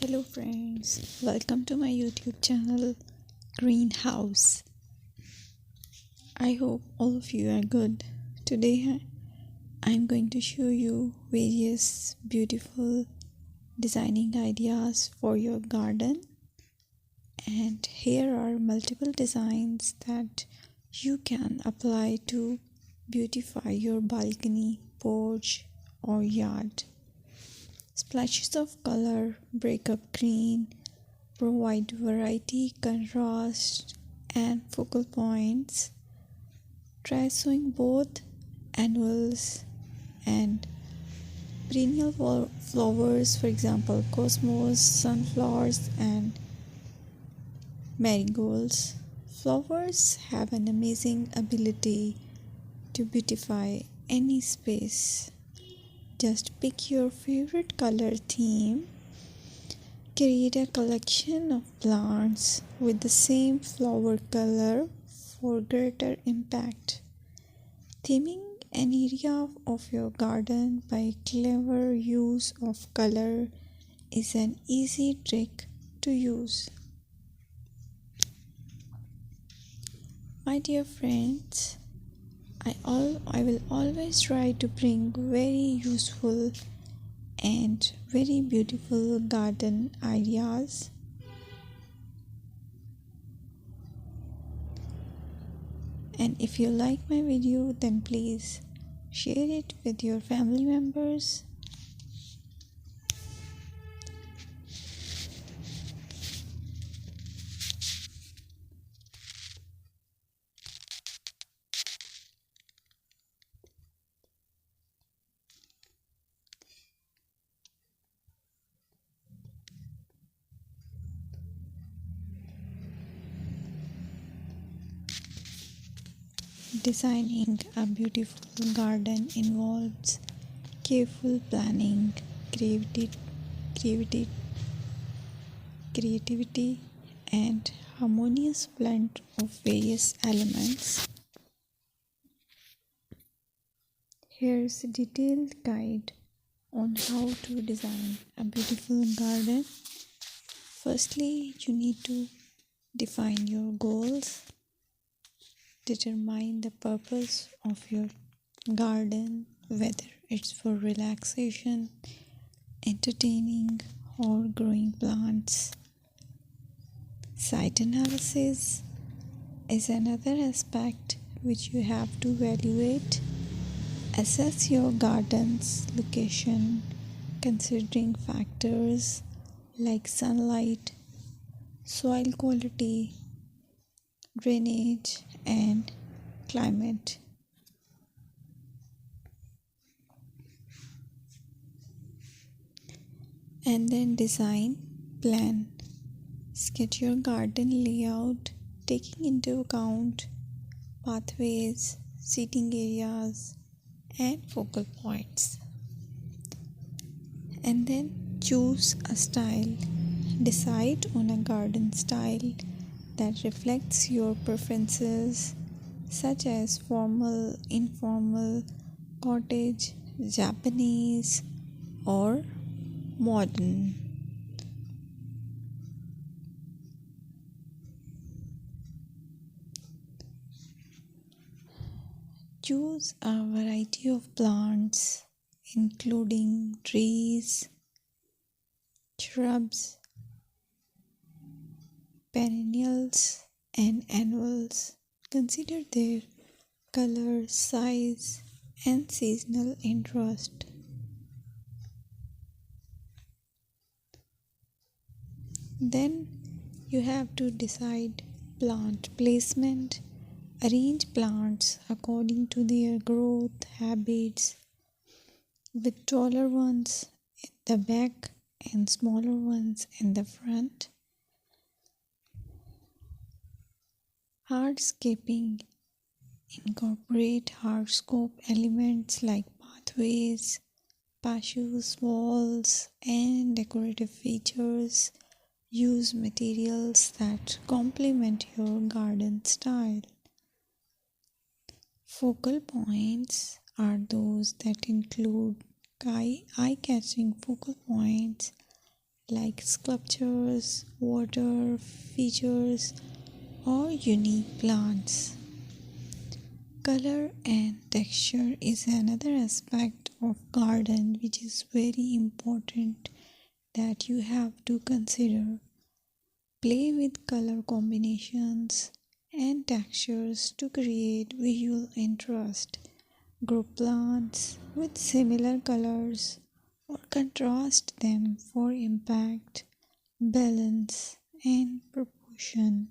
Hello friends, welcome to my YouTube channel Greenhouse. I hope all of you are good. Today I'm going to show you various beautiful designing ideas for your garden, and here are multiple designs that you can apply to beautify your balcony, porch or yard. Splashes of color break up green, provide variety, contrast, and focal points. Try sowing both annuals and perennial flowers, for example, cosmos, sunflowers, and marigolds. Flowers have an amazing ability to beautify any space. Just pick your favorite color theme. Create a collection of plants with the same flower color for greater impact. Theming an area of your garden by clever use of color is an easy trick to use. My dear friends, I will always try to bring very useful and very beautiful garden ideas. And if you like my video, then please share it with your family members. Designing a beautiful garden involves careful planning, creativity, creativity, and harmonious blend of various elements. Here's a detailed guide on how to design a beautiful garden. Firstly, you need to define your goals. Determine the purpose of your garden, whether it's for relaxation, entertaining, or growing plants. Site analysis is another aspect which you have to evaluate. Assess your garden's location, considering factors like sunlight, soil quality, drainage, and climate. And then design plan. Sketch your garden layout, taking into account pathways, seating areas, and focal points. And then choose a style. Decide on a garden style that reflects your preferences, such as formal, informal, cottage, Japanese, or modern. Choose a variety of plants, including trees, shrubs, perennials, and annuals. Consider their color, size, and seasonal interest. Then you have to decide plant placement. Arrange plants according to their growth habits, with taller ones in the back and smaller ones in the front. Hardscaping. Incorporate hardscape elements like pathways, patios, walls, and decorative features. Use materials that complement your garden style. Focal points are those that include eye-catching focal points like sculptures, water features, or unique plants. Color and texture is another aspect of garden which is very important that you have to consider. Play with color combinations and textures to create visual interest. Group plants with similar colors or contrast them for impact, balance, and proportion.